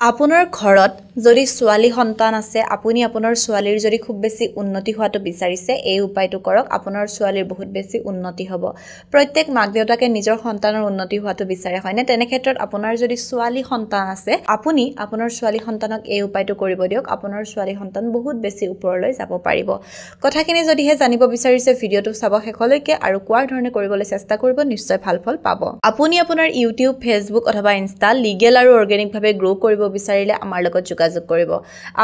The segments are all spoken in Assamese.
আপোনাৰ ঘৰত যদি ছোৱালী সন্তান আছে আপুনি আপোনাৰ ছোৱালীৰ যদি খুব বেছি উন্নতি হোৱাটো বিচাৰিছে এই উপায়টো কৰক আপোনাৰ ছোৱালীৰ বহুত বেছি উন্নতি হ'ব প্ৰত্যেক মাক দেউতাকে নিজৰ সন্তানৰ উন্নতি হোৱাটো বিচাৰে হয়নে তেনে ক্ষেত্ৰত আপোনাৰ যদি ছোৱালী সন্তান আছে আপুনি আপোনাৰ ছোৱালী সন্তানক এই উপায়টো কৰিব দিয়ক আপোনাৰ ছোৱালী সন্তান বহুত বেছি ওপৰলৈ যাব পাৰিব কথাখিনি যদিহে জানিব বিচাৰিছে ভিডিঅটো চাব শেষলৈকে আৰু কোৱাৰ ধৰণে কৰিবলৈ চেষ্টা কৰিব নিশ্চয় ভাল ফল পাব আপুনি আপোনাৰ ইউটিউব ফেচবুক অথবা ইনষ্টা লিগেল আৰু অৰ্গেনিকভাৱে গ্ৰো কৰিব বিচাৰিলে আমাৰ লগত যোগাযোগ কৰিব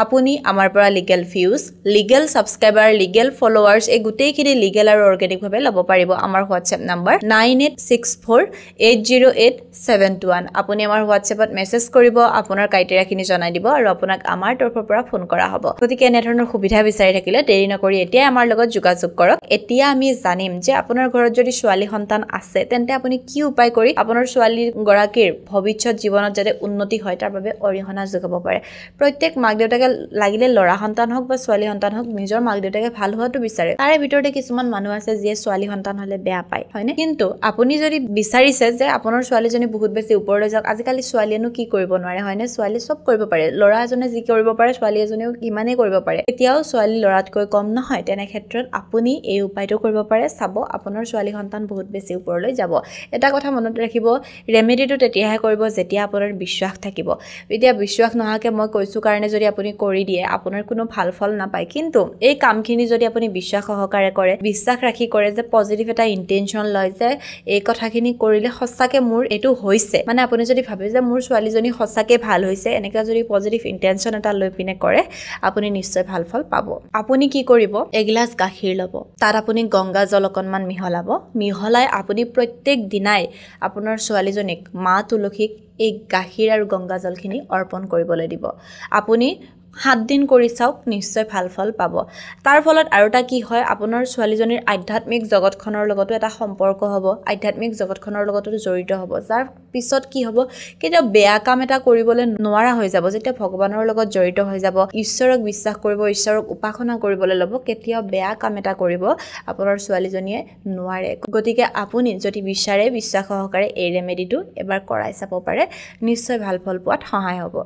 আপুনি আমাৰ পৰা legal views legal subscriber legal followers এই গুটেইখিনি লিগেল আৰু অৰ্গেনিকভাৱে ল'ব পাৰিব আমাৰ হোৱাটছএপ নম্বৰ 9864808721 আপুনি আমাৰ হোৱাটছএপত মেছেজ কৰিব আপোনাৰ ক্ৰাইটেৰিয়াখিনি জনাই দিব আৰু আপোনাক আমাৰ তৰফৰ পৰা ফোন কৰা হ'ব গতিকে এনে ধৰণৰ সুবিধা বিচাৰি থাকিলে দেৰি নকৰি এতিয়া আমাৰ লগত যোগাযোগ কৰক এতিয়া আমি জানিম যে আপোনাৰ ঘৰত যদি ছোৱালী সন্তান আছে তেন্তে আপুনি কি উপায় কৰি আপোনাৰ ছোৱালী গৰাকীৰ ভৱিষ্যত জীৱনত যাতে উন্নতি হয় তাৰ বাবে অৰিহণা যোগাব পাৰে প্ৰত্যেক মাক দেউতাকে লাগিলে ল'ৰা সন্তান হওক বা ছোৱালী সন্তান হওক নিজৰ মাক দেউতাকে ভাল হোৱাটো বিচাৰে তাৰে ভিতৰতে কিছুমান মানুহ আছে যিয়ে ছোৱালী সন্তান হলে বেয়া পায় হয়নে কিন্তু আপুনি যদি বিচাৰিছে যে আপোনাৰ ছোৱালীজনী বহুত বেছি ওপৰলৈ যাওক আজিকালি ছোৱালীয়েনো কি কৰিব নোৱাৰে হয়নে ছোৱালী সব কৰিব পাৰে ল'ৰা এজনে যি কৰিব পাৰে ছোৱালী এজনেও কিমানে কৰিব পাৰে এতিয়াও ছোৱালী ল'ৰাতকৈ কম নহয় তেনে ক্ষেত্ৰত আপুনি এই উপায়টো কৰিব পাৰে চাব আপোনাৰ ছোৱালী সন্তান বহুত বেছি ওপৰলৈ যাব এটা কথা মনত ৰাখিব ৰেমেডিটো তেতিয়াহে কৰিব যেতিয়া আপোনাৰ বিশ্বাস থাকিব এতিয়া বিশ্বাস নহাকে মই কৈছো কাৰণে যদি আপুনি কৰি দিয়ে আপোনাৰ কোনো ভাল ফল নাপায় কিন্তু এই কামখিনি যদি আপুনি বিশ্বাস সহকাৰে কৰে বিশ্বাস ৰাখি কৰে যে পজিটিভ এটা ইন্টেনশন লয় যে এই কথাখিনি কৰিলে সঁচাকে মোৰ এটো হৈছে মানে আপুনি যদি ভাবে যে মোৰ ছোৱালীজনী সঁচাকে ভাল হৈছে এনেকা যদি পজিটিভ ইন্টেনশন এটা লৈ পিনে কৰে আপুনি নিশ্চয় ভাল ফল পাব আপুনি কি কৰিব এগিলাস গাখীৰ ল'ব তাত আপুনি গংগা জল অকনমান মিহলাই আপুনি প্ৰত্যেক দিনাই আপোনাৰ ছোৱালীজনীক মা তুলসীক এই গাখীৰ আৰু গংগা জলখিনি অৰ্পণ কৰিবলৈ দিব আপুনি 7 দিন কৰি চাওক নিশ্চয় ভাল ফল পাব তাৰ ফলত আৰু এটা কি হয় আপোনাৰ ছোৱালীজনীৰ আধ্যাত্মিক জগতখনৰ লগতো এটা সম্পৰ্ক হ'ব আধ্যাত্মিক জগতখনৰ লগতো জড়িত হ'ব যাৰ পিছত কি হ'ব কেতিয়া বেয়া কাম এটা কৰিবলৈ নোৱাৰা হৈ যাব যেতিয়া ভগৱানৰ লগত জড়িত হৈ যাব ঈশ্বৰক বিশ্বাস কৰিব ঈশ্বৰক উপাসনা কৰিবলৈ ল'ব কেতিয়া বেয়া কাম এটা কৰিব আপোনাৰ ছোৱালীজনীয়ে নোৱাৰে গতিকে আপুনি যদি বিচাৰে বিশ্বাস সহকাৰে এই ৰেমেডিটো এবাৰ কৰাই চাব পাৰে নিশ্চয় ভাল ফল পোৱাত সহায় হ'ব